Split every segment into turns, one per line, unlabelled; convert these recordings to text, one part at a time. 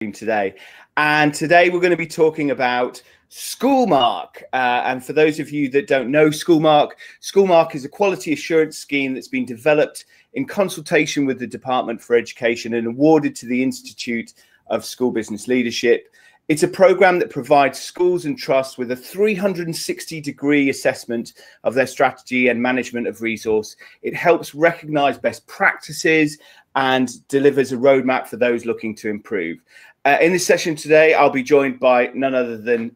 today. And today we're going to be talking about SchoolMark. And for those of you that don't know SchoolMark is a quality assurance scheme that's been developed in consultation with the Department for Education and awarded to the Institute of School Business Leadership. It's a program that provides schools and trusts with a 360-degree assessment of their strategy and management of resource. It helps recognize best practices and delivers a roadmap for those looking to improve. In this session today, I'll be joined by none other than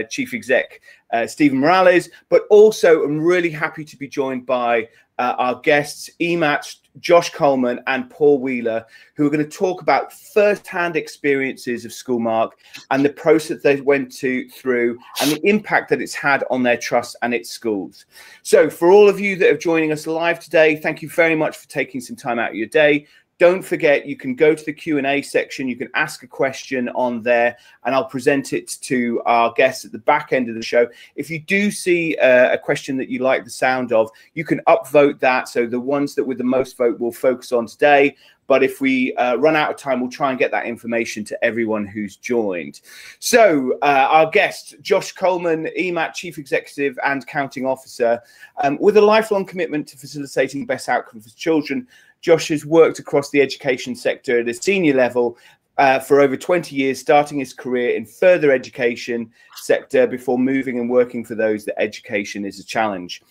Chief Exec Stephen Morales, but also I'm really happy to be joined by our guests, EMAT, Josh Coleman and Paul Wheeler, who are going to talk about first-hand experiences of SchoolMark and the process they went through and the impact that it's had on their trust and its schools. So for all of you that are joining us live today, thank you very much for taking some time out of your day. Don't forget, you can go to the Q&A section. You can ask a question on there, and I'll present it to our guests at the back end of the show. If you do see a question that you like the sound of, you can upvote that. So the ones that with the most vote will focus on today. But if we run out of time, we'll try and get that information to everyone who's joined. So our guest, Josh Coleman, EMAT Chief Executive and Counting Officer, with a lifelong commitment to facilitating best outcomes for children. Josh has worked across the education sector at a senior level for over 20 years, starting his career in further education sector before moving and working for those that education is a challenge.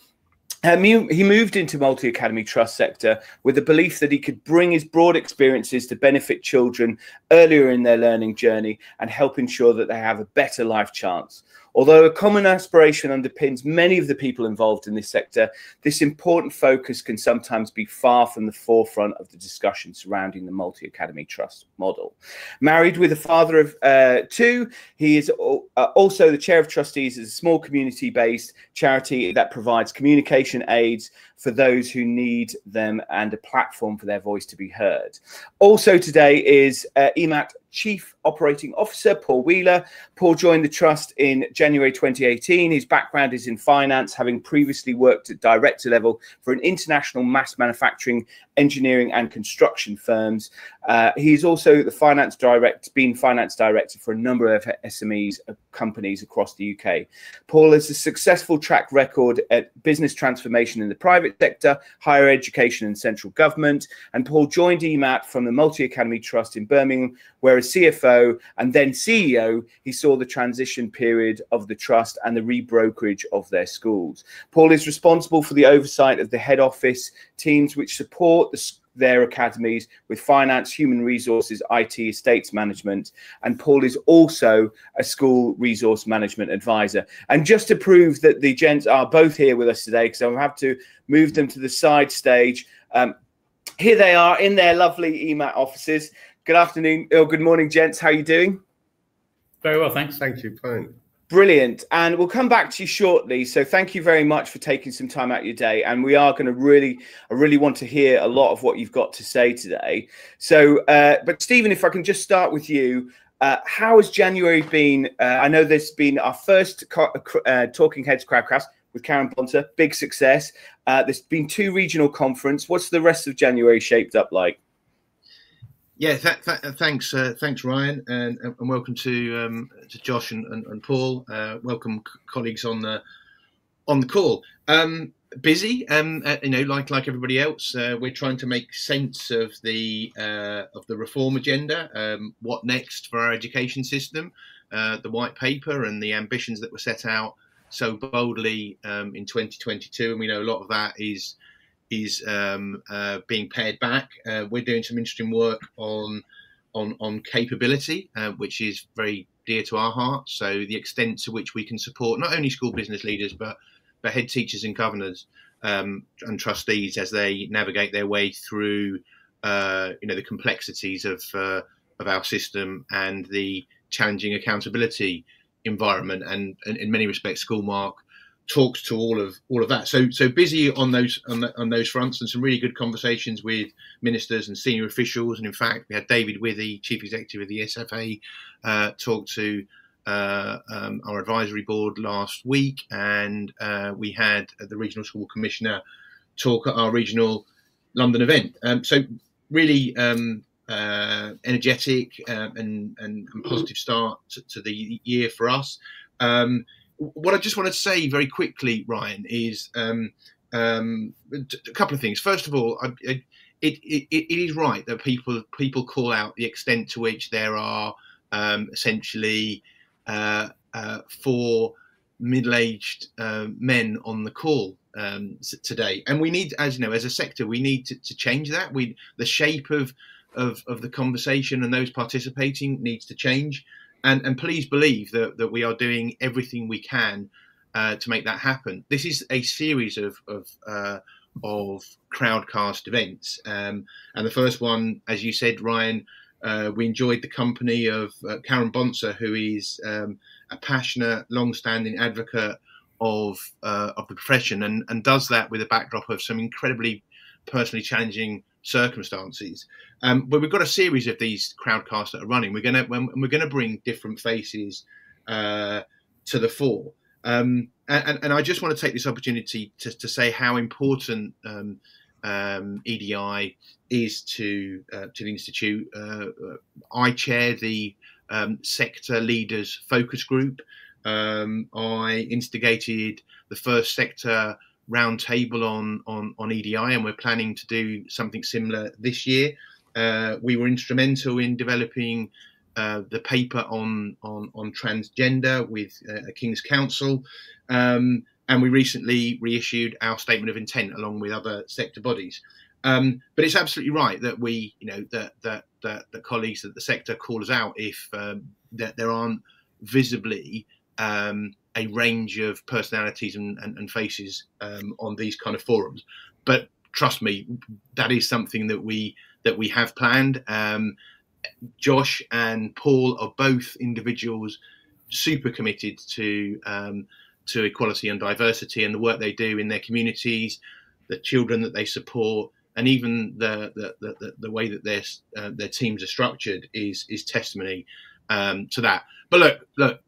He moved into multi-academy trust sector with the belief that he could bring his broad experiences to benefit children earlier in their learning journey and help ensure that they have a better life chance. Although a common aspiration underpins many of the people involved in this sector, this important focus can sometimes be far from the forefront of the discussion surrounding the multi-academy trust model. Married with a father of two, he is also the chair of trustees of a small community-based charity that provides communication aids for those who need them and a platform for their voice to be heard. Also today is EMAT Chief Operating Officer, Paul Wheeler. Paul joined the trust in January 2018. His background is in finance, having previously worked at director level for an international mass manufacturing, engineering and construction firms. He's also the finance director for a number of SMEs companies across the UK. Paul has a successful track record at business transformation in the private sector, higher education and central government. And Paul joined EMAT from the Multi-Academy Trust in Birmingham, where as CFO and then CEO, he saw the transition period of the trust and the rebrokerage of their schools. Paul is responsible for the oversight of the head office teams which support their academies with finance, human resources, IT, estates management. And Paul is also a school resource management advisor. And just to prove that the gents are both here with us today, because I'll have to move them to the side stage. Here they are in their lovely EMAT offices. Good afternoon, or good morning, gents. How are you doing?
Very well, thanks.
Thank you, fine.
Brilliant. And we'll come back to you shortly. So thank you very much for taking some time out of your day. And we are going to I really want to hear a lot of what you've got to say today. So, but Stephen, if I can just start with you, how has January been? I know there's been our first Talking Heads Crowdcast with Karen Ponter, big success. There's been 2 regional conferences. What's the rest of January shaped up like?
Yeah, thanks, Ryan, and welcome to Josh and Paul. Welcome, colleagues on the call. Busy, like everybody else. We're trying to make sense of the reform agenda. What next for our education system? The white paper and the ambitions that were set out so boldly in 2022, and we know a lot of that is being pared back. We're doing some interesting work on capability, which is very dear to our hearts. So the extent to which we can support not only school business leaders, but head teachers and governors and trustees as they navigate their way through, the complexities of our system and the challenging accountability environment. And in many respects, SchoolMark talks to all of that. So busy on those fronts, and some really good conversations with ministers and senior officials. And in fact, we had David Withy, Chief Executive of the SFA, talk to our advisory board last week, and we had the Regional School Commissioner talk at our regional London event. So really energetic and positive start to the year for us. What I just want to say very quickly, Ryan, is a couple of things. First of all, it is right that people call out the extent to which there are essentially 4 middle-aged men on the call today, and we need, as you know, as a sector, we need to change that. The shape of the conversation and those participating needs to change, and please believe that we are doing everything we can to make that happen. This is a series of crowdcast events, and the first one, as you said, Ryan, we enjoyed the company of Karen Bonser, who is a passionate, long-standing advocate of the profession, and does that with a backdrop of some incredibly personally challenging circumstances. But we've got a series of these crowdcasts that are running. We're gonna bring different faces to the fore. And I just want to take this opportunity to say how important EDI is to the Institute. I chair the sector leaders focus group. I instigated the first sector roundtable on EDI, and we're planning to do something similar this year. We were instrumental in developing the paper on transgender with King's Council, and we recently reissued our statement of intent along with other sector bodies. But it's absolutely right that we, that the colleagues at the sector call us out if that there aren't visibly a range of personalities and faces on these kind of forums. But trust me, that is something that we have planned. Josh and Paul are both individuals super committed to equality and diversity, and the work they do in their communities, the children that they support, and even the way that their teams are structured is testimony to that. But look,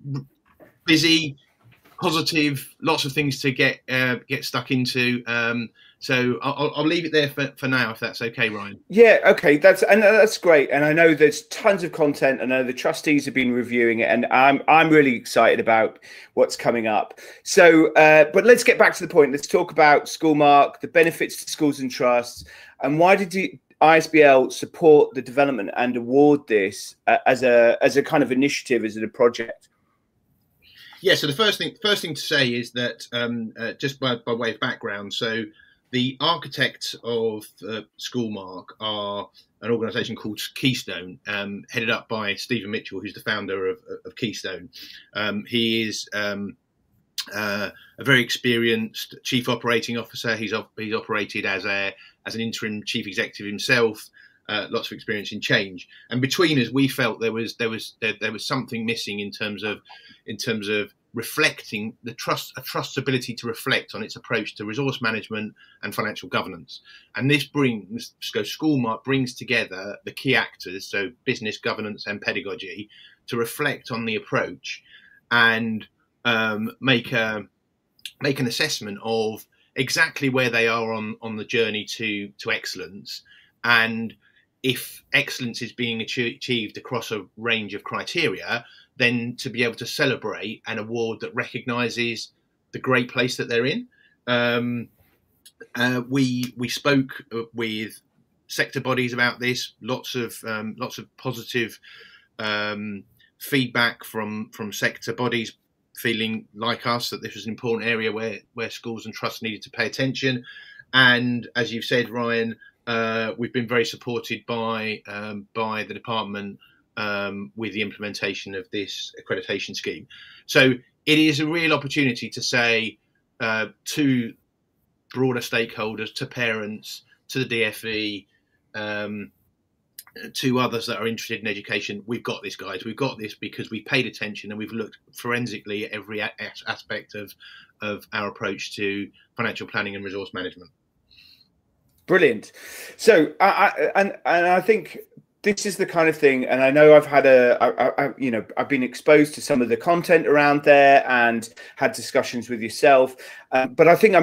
busy, positive, lots of things to get stuck into. So I'll leave it there for now, if that's okay, Ryan.
Yeah, okay, that's great. And I know there's tons of content. I know the trustees have been reviewing it, and I'm really excited about what's coming up. So, but let's get back to the point. Let's talk about SchoolMark, the benefits to schools and trusts, and why did ISBL support the development and award this as a kind of initiative, as a project?
Yeah, so the first thing to say is that just by way of background, so the architects of SchoolMark are an organisation called Keystone, headed up by Stephen Mitchell, who's the founder of Keystone. He is a very experienced chief operating officer. He's operated as an interim chief executive himself. Lots of experience in change, and between us, we felt there was something missing in terms of reflecting a trust's ability to reflect on its approach to resource management and financial governance. And this SchoolMark brings together the key actors, so business, governance, and pedagogy, to reflect on the approach and make an assessment of exactly where they are on the journey to excellence, and if excellence is being achieved across a range of criteria, then to be able to celebrate an award that recognises the great place that they're in. We spoke with sector bodies about this. Lots of positive feedback from sector bodies, feeling like us that this was an important area where schools and trusts needed to pay attention. And as you've said, Ryan, we've been very supported by the department with the implementation of this accreditation scheme. So it is a real opportunity to say to broader stakeholders, to parents, to the DFE, to others that are interested in education, we've got this, guys. We've got this because we've paid attention and we've looked forensically at every aspect of our approach to financial planning and resource management.
Brilliant. So, I think this is the kind of thing, and I know I've had I've been exposed to some of the content around there and had discussions with yourself, but I think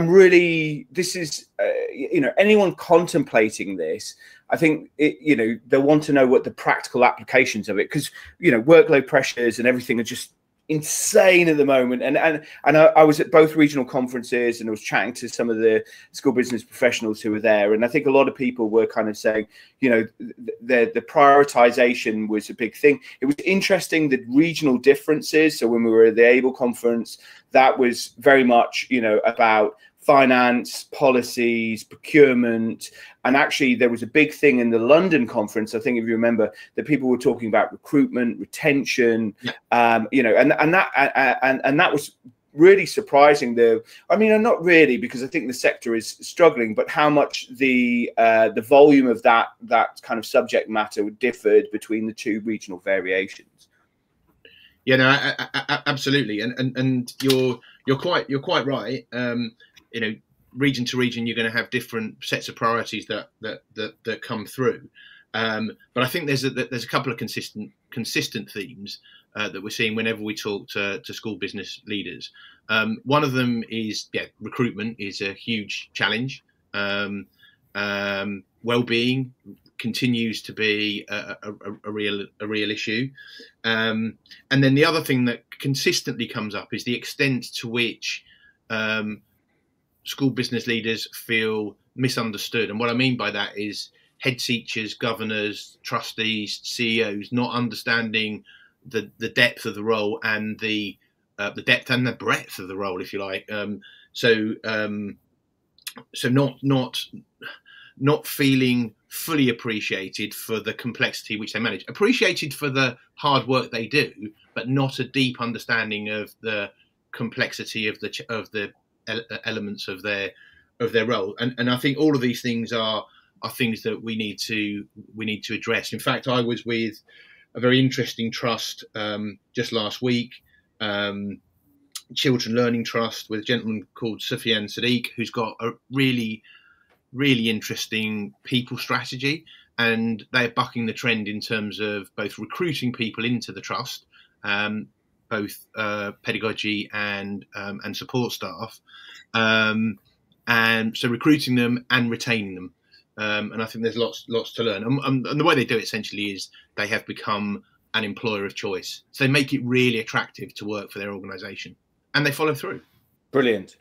anyone contemplating this, I think they'll want to know what the practical applications of it, because workload pressures and everything are just insane at the moment, and I was at both regional conferences, and I was chatting to some of the school business professionals who were there, and I think a lot of people were kind of saying, the prioritization was a big thing. It was interesting, the regional differences. So when we were at the ABLE conference, that was very much about finance, policies, procurement, and actually there was a big thing in the London conference, I think, if you remember, that people were talking about recruitment, retention, and that was really surprising. Not really, because I think the sector is struggling, but how much the volume of that kind of subject matter differed between the two regional variations.
Yeah, no, absolutely, and you're quite right. Region to region, you're going to have different sets of priorities that come through. But I think there's a couple of consistent themes that we're seeing whenever we talk to school business leaders. One of them is recruitment is a huge challenge. Well-being continues to be a real issue. And then the other thing that consistently comes up is the extent to which school business leaders feel misunderstood. And what I mean by that is head teachers, governors, trustees, CEOs not understanding the depth of the role and the depth and the breadth of the role, if you like. So not feeling fully appreciated for the complexity which they manage, appreciated for the hard work they do, but not a deep understanding of the complexity of the elements of their role. And I think all of these things are things that we need to address. In fact, I was with a very interesting trust just last week, Children Learning Trust, with a gentleman called Sufyan Sadiq, who's got a really interesting people strategy, and they're bucking the trend in terms of both recruiting people into the trust, both pedagogy and support staff, and so recruiting them and retaining them. And I think there's lots to learn. And the way they do it essentially is they have become an employer of choice. So they make it really attractive to work for their organisation, and they follow through.
Brilliant.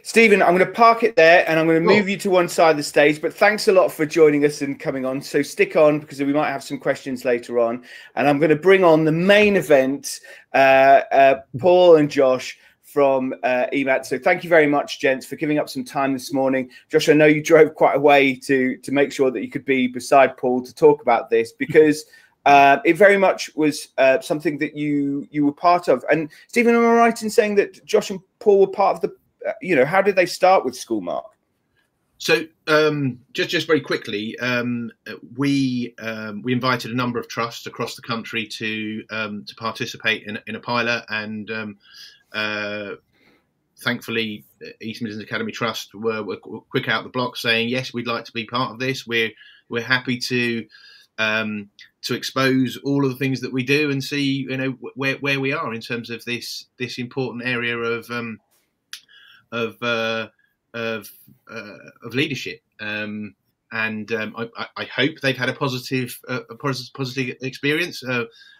Stephen, I'm going to park it there and I'm going to move you to one side of the stage, but thanks a lot for joining us and coming on. So stick on, because we might have some questions later on. And I'm going to bring on the main event, Paul and Josh from EMAT. So thank you very much, gents, for giving up some time this morning. Josh, I know you drove quite a way to make sure that you could be beside Paul to talk about this, because it very much was something that you were part of. And Stephen, am I right in saying that Josh and Paul were part of the, how did they start with SchoolMark?
So just very quickly, we invited a number of trusts across the country to participate in a pilot, and thankfully East Midlands Academy Trust were quick out the block saying, yes, we'd like to be part of this. We're happy to expose all of the things that we do and see, where we are in terms of this important area of leadership. I hope they've had a positive experience.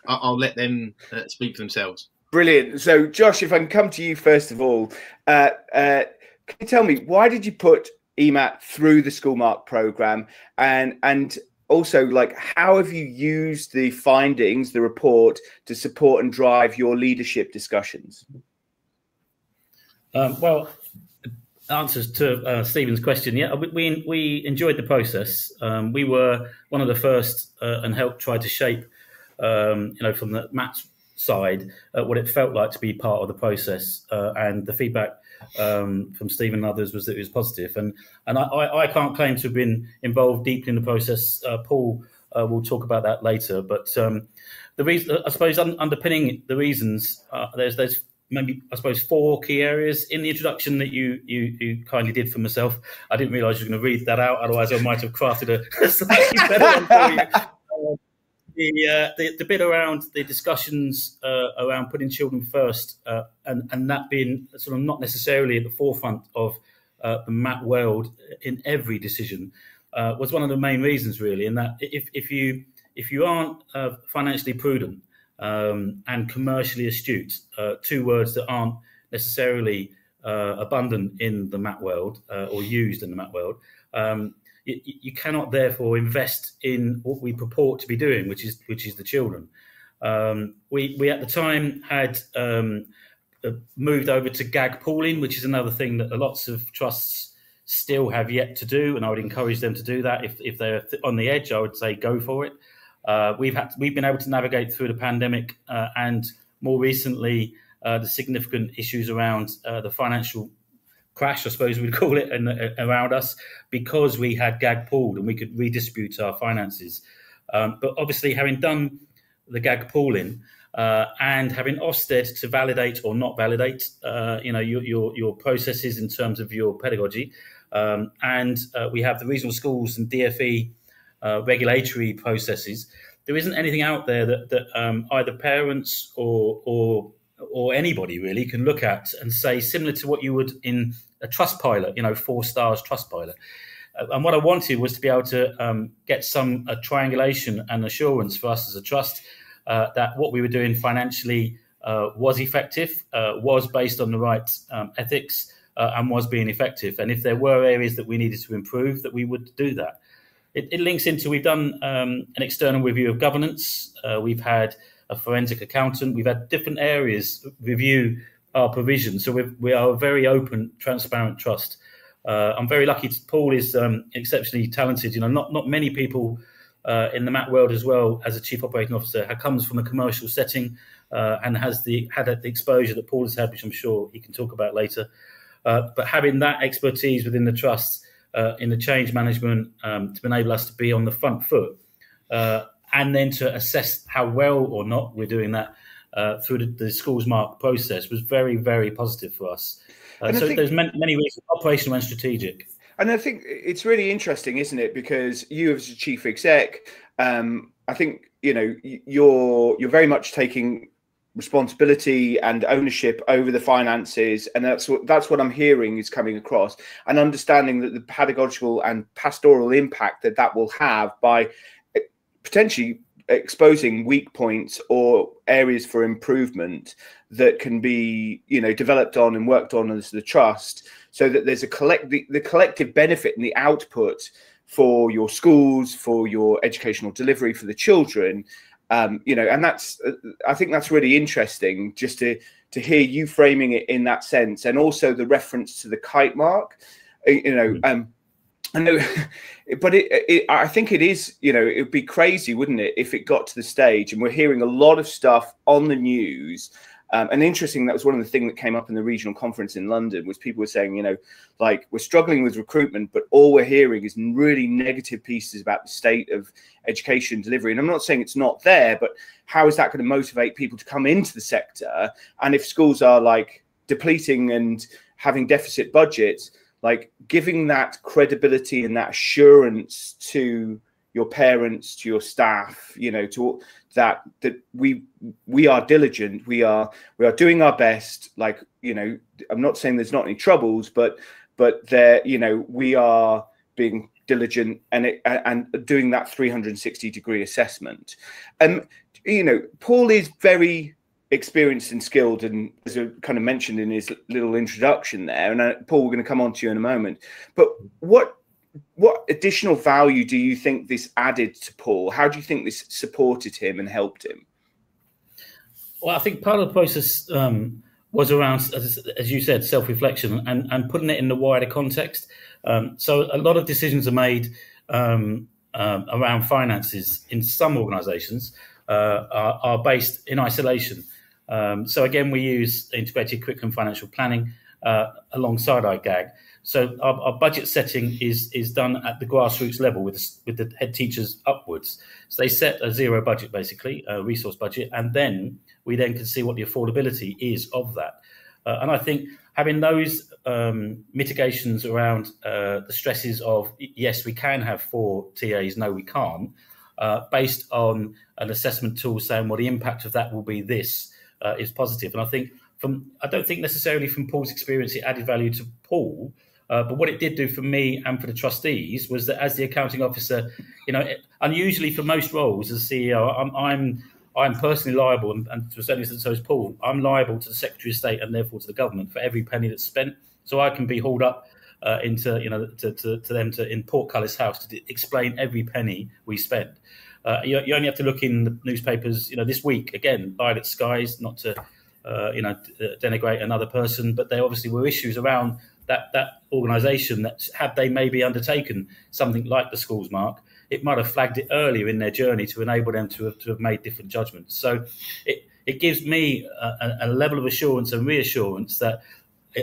I'll let them speak for themselves. Brilliant.
So, Josh, if I can come to you first of all, can you tell me, why did you put EMAT through the SchoolMark program, and also, how have you used the findings, the report, to support and drive your leadership discussions?
Well, answers to Stephen's question. Yeah, we enjoyed the process. We were one of the first and helped try to shape, from the Matt's side, what it felt like to be part of the process. And the feedback from Stephen and others was that it was positive. And I can't claim to have been involved deeply in the process. Paul will talk about that later. But the reason, I suppose, underpinning the reasons, there's maybe, I suppose, 4 key areas in the introduction that you kindly did for myself. I didn't realise you were going to read that out, otherwise I might have crafted a slightly better one for you. the bit around the discussions around putting children first, and that being sort of not necessarily at the forefront of the MAT world in every decision, was one of the main reasons, really. In that, if you aren't financially prudent and commercially astute, two words that aren't necessarily abundant in the MAT world or used in the MAT world, you cannot therefore invest in what we purport to be doing, which is the children. We at the time had moved over to gag pooling, which is another thing that lots of trusts still have yet to do, and I would encourage them to do that. If they're on the edge, I would say go for it. We've been able to navigate through the pandemic and more recently the significant issues around the financial crash, I suppose we'd call it, and around us, because we had gag pooled and we could redistribute our finances. But obviously, having done the gag pooling and having Ofsted to validate or not validate, your processes in terms of your pedagogy, and we have the regional schools and DFE regulatory processes. There isn't anything out there that either parents or anybody really can look at and say, similar to what you would in a trust pilot, 4 stars trust pilot. And what I wanted was to be able to get some triangulation and assurance for us as a trust that what we were doing financially was effective, was based on the right ethics, and was being effective. And if there were areas that we needed to improve, that we would do that. It links into, we've done an external review of governance. We've had a forensic accountant. We've had different areas review our provision. So we are a very open, transparent trust. I'm very lucky. Paul is exceptionally talented. Not many people in the MAT world as well as a chief operating officer comes from a commercial setting and had the exposure that Paul has had, which I'm sure he can talk about later. But having that expertise within the trust in the change management to enable us to be on the front foot and then to assess how well or not we're doing that through the SchoolMark process was very, very positive for us. So there's many reasons, operational and strategic.
And I think it's really interesting, isn't it? Because you as a chief exec, I think, you're very much taking responsibility and ownership over the finances, and that's what I'm hearing is coming across, and understanding that the pedagogical and pastoral impact that will have by potentially exposing weak points or areas for improvement that can be developed on and worked on as the trust, so that there's the collective benefit and the output for your schools, for your educational delivery for the children. And that's, I think that's really interesting, just to hear you framing it in that sense, and also the reference to the kite mark. I know, but I think it is, it would be crazy, wouldn't it, if it got to the stage, and we're hearing a lot of stuff on the news. And interesting, that was one of the things that came up in the regional conference in London, was people were saying, like, we're struggling with recruitment, but all we're hearing is really negative pieces about the state of education delivery. And I'm not saying it's not there, but how is that going to motivate people to come into the sector? And if schools are like depleting and having deficit budgets, like giving that credibility and that assurance to your parents, to your staff, to that we are diligent, we are doing our best. Like, I'm not saying there's not any troubles, but there, we are being diligent and doing that 360-degree assessment. Paul is very experienced and skilled, and as I kind of mentioned in his little introduction there, and Paul, we're going to come on to you in a moment, but what additional value do you think this added to Paul? How do you think this supported him and helped him?
Well, I think part of the process was around, as you said, self-reflection and putting it in the wider context. So a lot of decisions are made around finances in some organisations are based in isolation. So again, we use integrated curriculum financial planning alongside our GAG. So our budget setting is done at the grassroots level with the head teachers upwards. So they set a zero budget, basically, a resource budget, and then we can see what the affordability is of that. And I think having those mitigations around the stresses of, yes, we can have 4 TAs, no, we can't, based on an assessment tool saying, well, the impact of that will be this, is positive. And I don't think necessarily from Paul's experience it added value to Paul, but what it did do for me and for the trustees was that as the accounting officer, unusually for most roles as CEO, I'm personally liable, and to a certain extent so is Paul, I'm liable to the Secretary of State and therefore to the government for every penny that's spent. So I can be hauled up into, to them in Portcullis House to explain every penny we spend. You only have to look in the newspapers, this week, again, Violet Skies, not to, denigrate another person, but there obviously were issues around that organisation that had they maybe undertaken something like the SchoolMark, it might have flagged it earlier in their journey to enable them to have made different judgments. So it gives me a level of assurance and reassurance that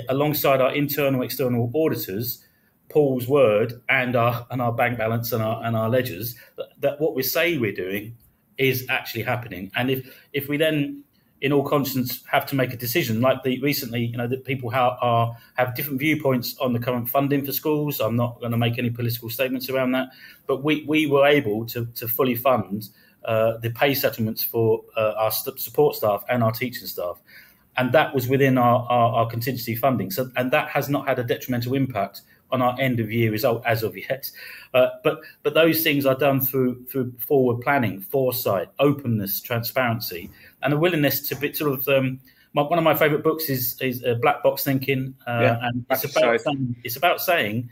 alongside our internal, external auditors, Paul's word and our bank balance and our ledgers, that what we say we're doing is actually happening. And if we then, in all conscience, have to make a decision, like recently, that people have different viewpoints on the current funding for schools. I'm not going to make any political statements around that, but we were able to fully fund the pay settlements for our support staff and our teaching staff, and that was within our contingency funding. So, and that has not had a detrimental impact on our end of year result as of yet. But those things are done through forward planning, foresight, openness, transparency, and a willingness to be sort of. One of my favourite books is Black Box Thinking, and it's about saying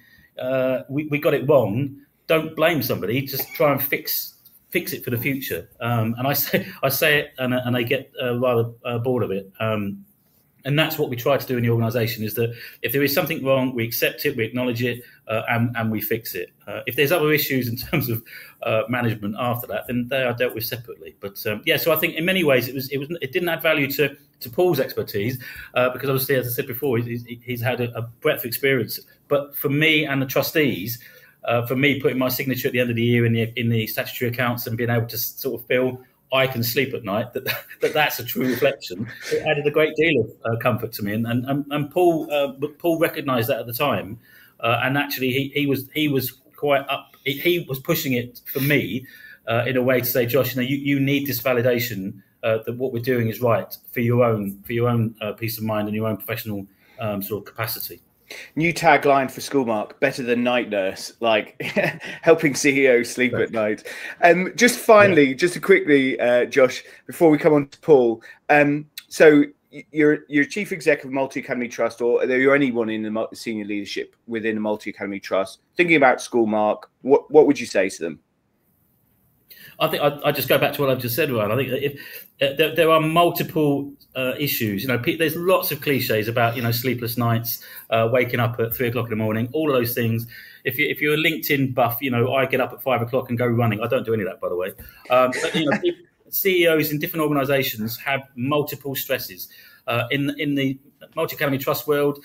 we got it wrong. Don't blame somebody. Just try and fix it for the future. And I say it, and they get rather bored of it. And that's what we try to do in the organisation, is that if there is something wrong, we accept it, we acknowledge it, and we fix it. If there's other issues in terms of management after that, then they are dealt with separately. But so I think in many ways it didn't add value to Paul's expertise, because obviously, as I said before, he's had a breadth of experience. But for me and the trustees, for me putting my signature at the end of the year in the statutory accounts and being able to sort of feel I can sleep at night, that's a true reflection. It added a great deal of comfort to me, and Paul recognised that at the time, and actually he was quite up. He was pushing it for me in a way to say, Josh, you need this validation that what we're doing is right for your own peace of mind and your own professional sort of capacity.
New tagline for SchoolMark: better than night nurse, like helping CEOs sleep at night. Just finally, just to quickly, Josh, before we come on to Paul, so you're chief exec of Multi Academy Trust, or are there anyone in the senior leadership within the Multi Academy Trust thinking about SchoolMark? What would you say to them?
I think I just go back to what I've just said, Ryan. I think if there are multiple issues, there's lots of cliches about, sleepless nights, waking up at 3 o'clock in the morning, all of those things. If you're a LinkedIn buff, I get up at 5 o'clock and go running. I don't do any of that, by the way. But CEOs in different organisations have multiple stresses. In the Multi Academy Trust world,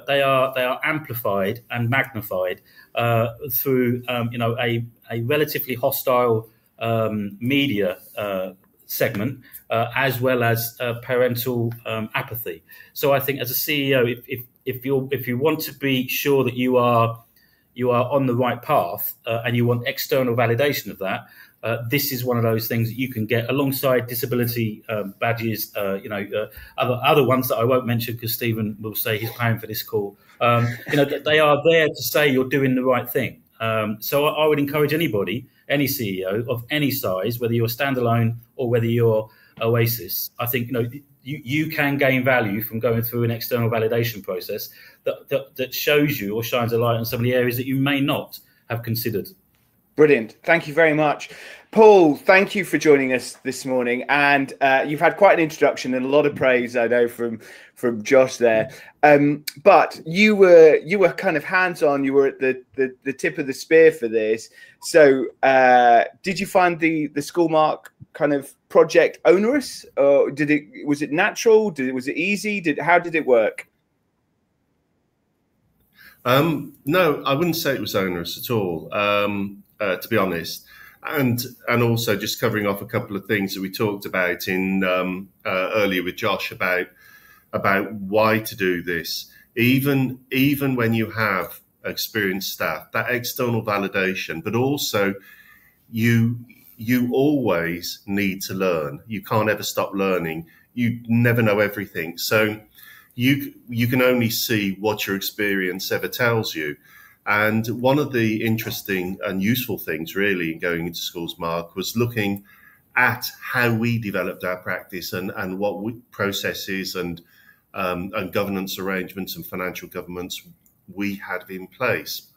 they are amplified and magnified through a relatively hostile media segment, as well as parental apathy. So I think as a CEO, if you want to be sure that you are on the right path, and you want external validation of that, this is one of those things that you can get alongside disability badges, other ones that I won't mention because Stephen will say he's paying for this call. They are there to say you're doing the right thing. So I would encourage anybody, any CEO of any size, whether you're standalone or whether you're Oasis, I think you can gain value from going through an external validation process that shows you or shines a light on some of the areas that you may not have considered.
Brilliant. Thank you very much. Paul, thank you for joining us this morning. And you've had quite an introduction and a lot of praise, I know, from Josh there. But you were kind of hands-on. You were at the tip of the spear for this. So did you find the SchoolMark kind of project onerous? Or was it natural? Was it easy? How did it work?
No, I wouldn't say it was onerous at all, to be honest. And also just covering off a couple of things that we talked about in earlier with Josh about why to do this. Even when you have experienced staff, that external validation, but also you always need to learn. You can't ever stop learning. You never know everything. So you can only see what your experience ever tells you. And one of the interesting and useful things really in going into SchoolMark was looking at how we developed our practice and what processes and governance arrangements and financial governance we had in place.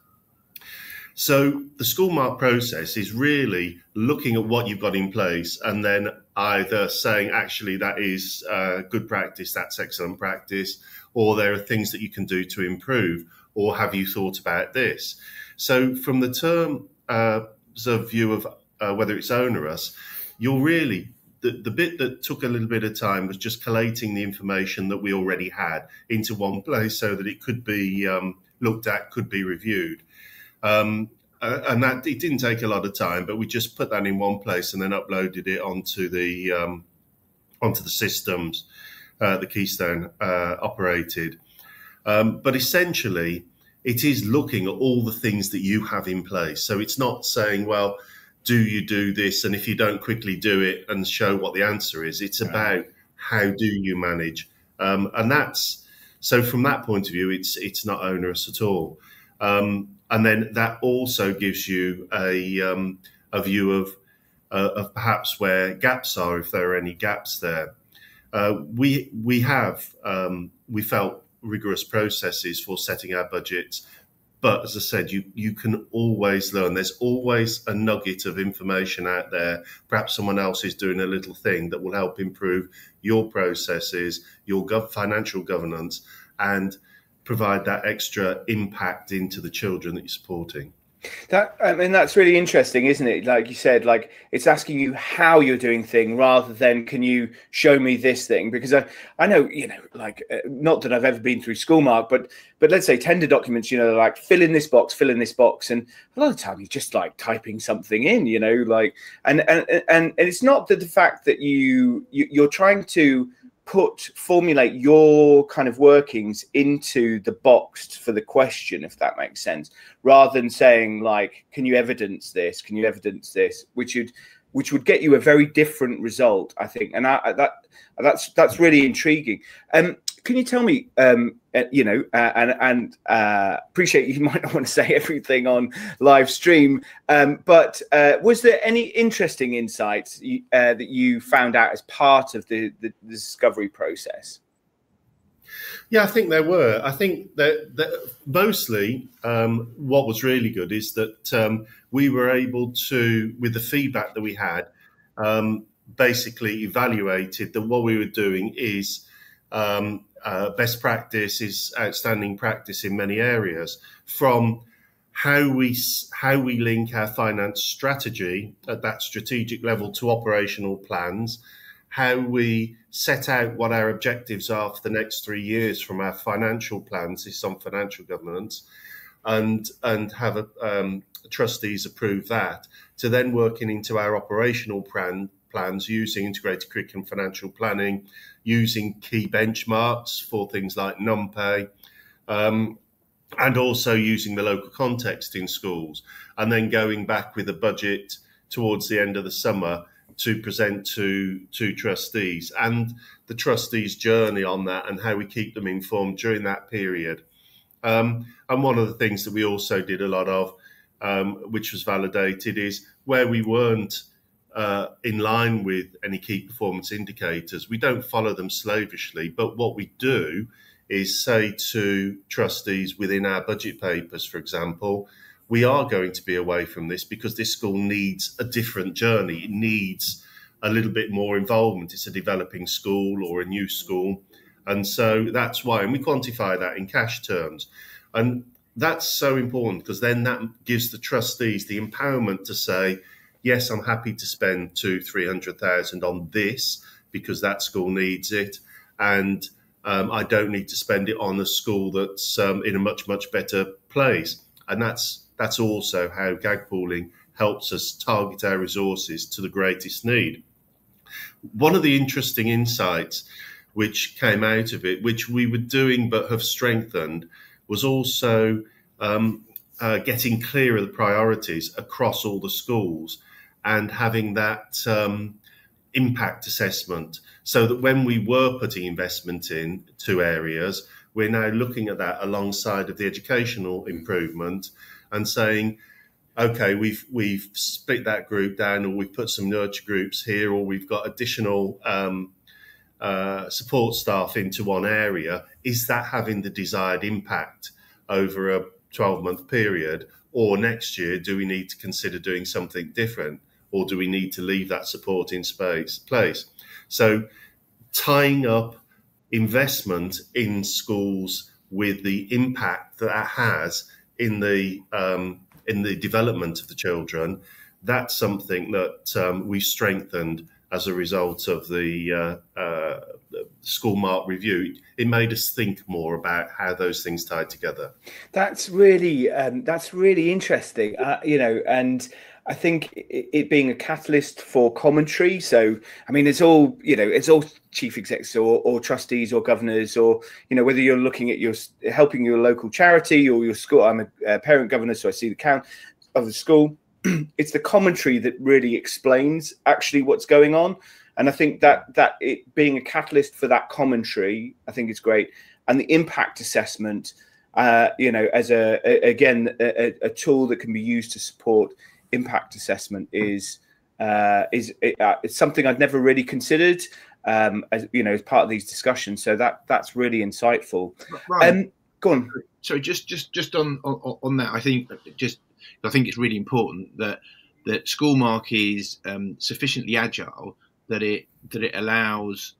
So the SchoolMark process is really looking at what you've got in place and then either saying, actually, that is good practice, that's excellent practice, or there are things that you can do to improve, or have you thought about this? So from the terms of view of whether it's onerous, you're really, the bit that took a little bit of time was just collating the information that we already had into one place so that it could be looked at, could be reviewed. And that it didn't take a lot of time, but we just put that in one place and then uploaded it onto the systems the Keystone operated. But essentially, it is looking at all the things that you have in place. So it's not saying, well, do you do this? And if you don't quickly do it and show what the answer is, it's about how do you manage? And that's, so from that point of view, it's not onerous at all. And then that also gives you a view of perhaps where gaps are, if there are any gaps there. We felt rigorous processes for setting our budgets, but as I said, you can always learn. There's always a nugget of information out there. Perhaps someone else is doing a little thing that will help improve your processes, your financial governance, and provide that extra impact into the children that you're supporting.
That's really interesting, isn't it? Like you said, like it's asking you how you're doing thing rather than can you show me this thing? Because I know, like not that I've ever been through SchoolMark, but let's say tender documents, like fill in this box, and a lot of the time you're just like typing something in, like and it's not that the fact that you're trying to formulate your kind of workings into the box for the question, if that makes sense, rather than saying like, can you evidence this? Can you evidence this? Which would get you a very different result, I think. And that's really intriguing. Can you tell me, appreciate you might not want to say everything on live stream, but was there any interesting insights that you found out as part of the discovery process?
Yeah, I think there were. I think that mostly what was really good is that we were able to, with the feedback that we had, basically evaluated that what we were doing is best practice, is outstanding practice in many areas, from how we link our finance strategy at that strategic level to operational plans, how we set out what our objectives are for the next 3 years from our financial plans, is some financial governance, and have trustees approve that, to then working into our operational plans using integrated curriculum financial planning, using key benchmarks for things like non-pay, and also using the local context in schools, and then going back with a budget towards the end of the summer to present to trustees, and the trustees' journey on that and how we keep them informed during that period. And one of the things that we also did a lot of, which was validated, is where we weren't in line with any key performance indicators, we don't follow them slavishly, but what we do is say to trustees within our budget papers, for example, we are going to be away from this because this school needs a different journey. It needs a little bit more involvement. It's a developing school or a new school. And so that's why, and we quantify that in cash terms. And that's so important because then that gives the trustees the empowerment to say, yes, I'm happy to spend 200,000-300,000 on this because that school needs it. And I don't need to spend it on a school that's in a much, much better place. And that's also how gag pooling helps us target our resources to the greatest need. One of the interesting insights which came out of it, which we were doing but have strengthened, was also getting clearer the priorities across all the schools and having that impact assessment, so that when we were putting investment in two areas, we're now looking at that alongside of the educational improvement and saying, okay, we've split that group down, or we've put some nurture groups here, or we've got additional support staff into one area. Is that having the desired impact over a 12-month period? Or next year, do we need to consider doing something different? Or do we need to leave that support in place? So tying up investment in schools with the impact that has in the development of the children, that's something that we've strengthened as a result of the SchoolMark review. It made us think more about how those things tied together.
That's really interesting, and I think it being a catalyst for commentary. So, I mean, it's all chief execs or trustees or governors, or, whether you're looking at helping your local charity or your school. I'm a parent governor, so I see the count of the school. It's the commentary that really explains actually what's going on. And I think that it being a catalyst for that commentary, I think is great. And the impact assessment, as a tool that can be used to support impact assessment is it's something I'd never really considered, as part of these discussions. So that's really insightful.
Right.
Go on.
So just on that, I think it's really important that SchoolMark is sufficiently agile that it allows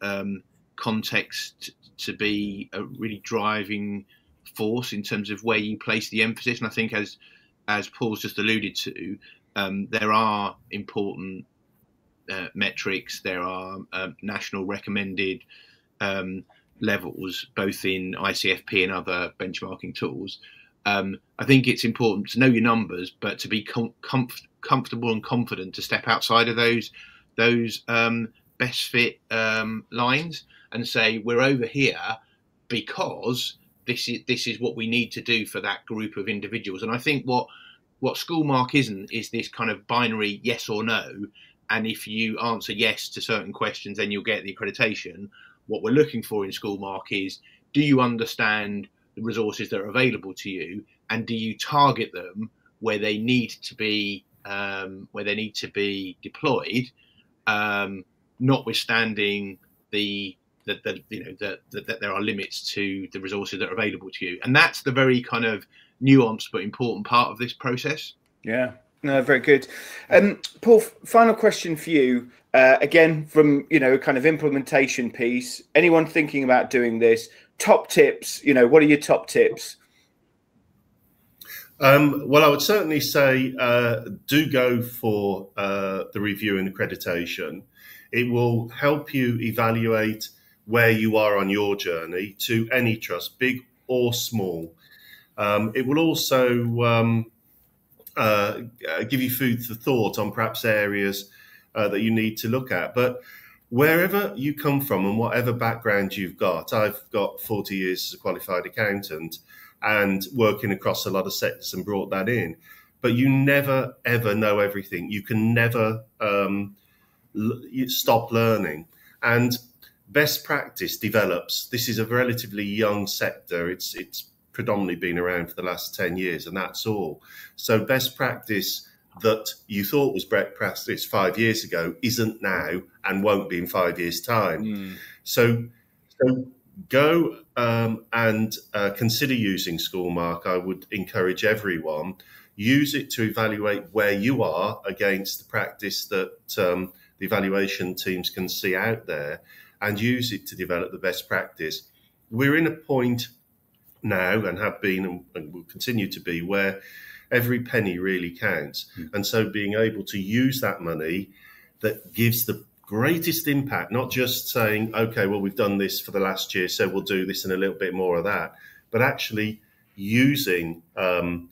context to be a really driving force in terms of where you place the emphasis. And I think, as Paul's just alluded to, there are important metrics. There are national recommended levels, both in ICFP and other benchmarking tools. I think it's important to know your numbers, but to be comfortable and confident to step outside of those best fit lines and say, we're over here because this is what we need to do for that group of individuals. And I think what SchoolMark isn't is this kind of binary yes or no. And if you answer yes to certain questions, then you'll get the accreditation. What we're looking for in SchoolMark is, do you understand the resources that are available to you, and do you target them where they need to be deployed, notwithstanding that there are limits to the resources that are available to you. And that's the very kind of nuanced but important part of this process.
Yeah, no, very good. Paul, final question for you. Again, from, kind of implementation piece, anyone thinking about doing this, top tips, what are your top tips?
Well, I would certainly say do go for the review and accreditation. It will help you evaluate where you are on your journey to any trust, big or small. It will also give you food for thought on perhaps areas that you need to look at. But wherever you come from and whatever background you've got, I've got 40 years as a qualified accountant and working across a lot of sectors and brought that in. But you never, ever know everything. You can never stop learning. And best practice develops. This is a relatively young sector. It's predominantly been around for the last 10 years, and that's all. So best practice that you thought was best practice 5 years ago isn't now and won't be in 5 years' time. So go and consider using SchoolMark. I would encourage everyone, use it to evaluate where you are against the practice that the evaluation teams can see out there, and use it to develop the best practice. We're in a point now, and have been and will continue to be, where every penny really counts. And so being able to use that money that gives the greatest impact, not just saying, okay, well, we've done this for the last year, so we'll do this and a little bit more of that, but actually using the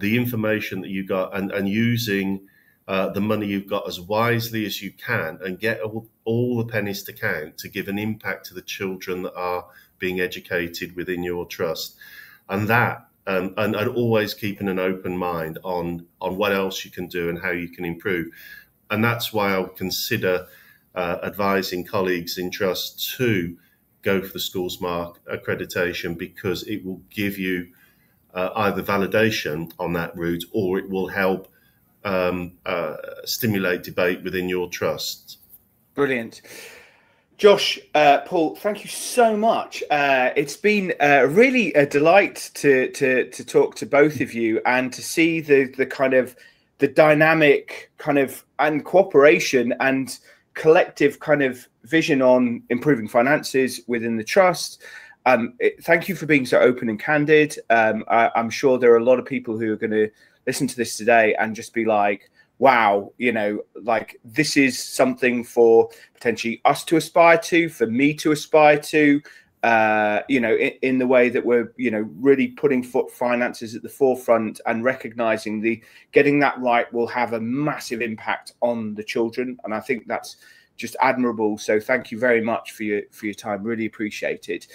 information that you got and using the money you've got as wisely as you can, and get all the pennies to count to give an impact to the children that are being educated within your trust. And that and always keeping an open mind on what else you can do and how you can improve. And that's why I would consider advising colleagues in trust to go for the SchoolMark accreditation, because it will give you either validation on that route, or it will help stimulate debate within your trust. Brilliant.
Josh, Paul, thank you so much. It's been really a delight to talk to both of you and to see the kind of the dynamic kind of and cooperation and collective kind of vision on improving finances within the trust. Thank you for being so open and candid. I'm sure there are a lot of people who are going to listen to this today and just be like, wow, you know, like this is something for potentially us to aspire to, for me to aspire to, you know, in the way that we're, you know, really putting finances at the forefront and recognizing getting that right will have a massive impact on the children. And I think that's just admirable. So thank you very much for your time. Really appreciate it.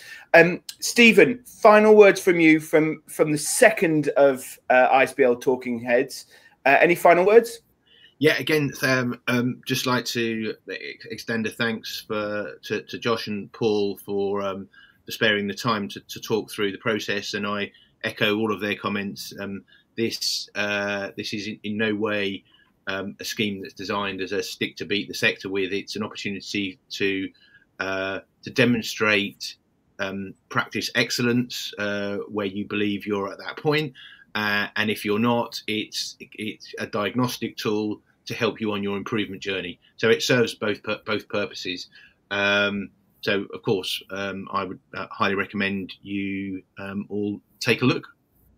Stephen, final words from you from the second of ISBL Talking Heads. Any final words?
Yeah, again, just like to extend a thanks to Josh and Paul for sparing the time to talk through the process, and I echo all of their comments. This is in no way a scheme that's designed as a stick to beat the sector with. It's an opportunity to demonstrate practice excellence where you believe you're at that point. And if you're not, it's a diagnostic tool to help you on your improvement journey. So it serves both purposes. So of course, I would highly recommend you all take a look.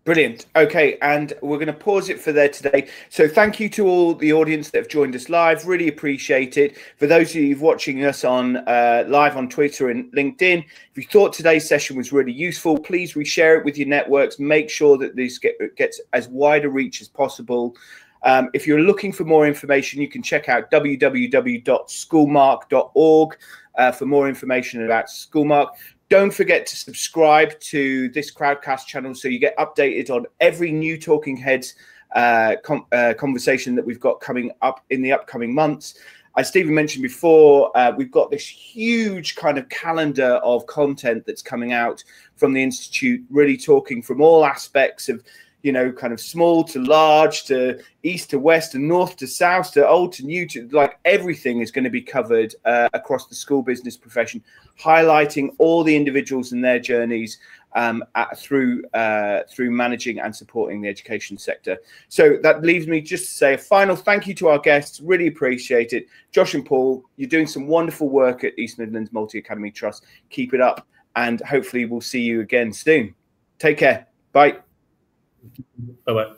Brilliant. Okay, and we're going to pause it for there today. So thank you to all the audience that have joined us live. Really appreciate it. For those of you watching us on live on Twitter and LinkedIn, if you thought today's session was really useful, please reshare it with your networks. Make sure that this gets as wide a reach as possible. If you're looking for more information, you can check out www.schoolmark.org for more information about SchoolMark. Don't forget to subscribe to this Crowdcast channel so you get updated on every new Talking Heads conversation that we've got coming up in the upcoming months. As Stephen mentioned before, we've got this huge kind of calendar of content that's coming out from the Institute, really talking from all aspects of, you know, kind of small to large, to east to west, to north to south, to old to new, to like everything is going to be covered across the school business profession, highlighting all the individuals and their journeys through managing and supporting the education sector. So that leaves me just to say a final thank you to our guests. Really appreciate it. Josh and Paul, you're doing some wonderful work at East Midlands Multi-Academy Trust. Keep it up, and hopefully we'll see you again soon. Take care. Bye.
Bye-bye.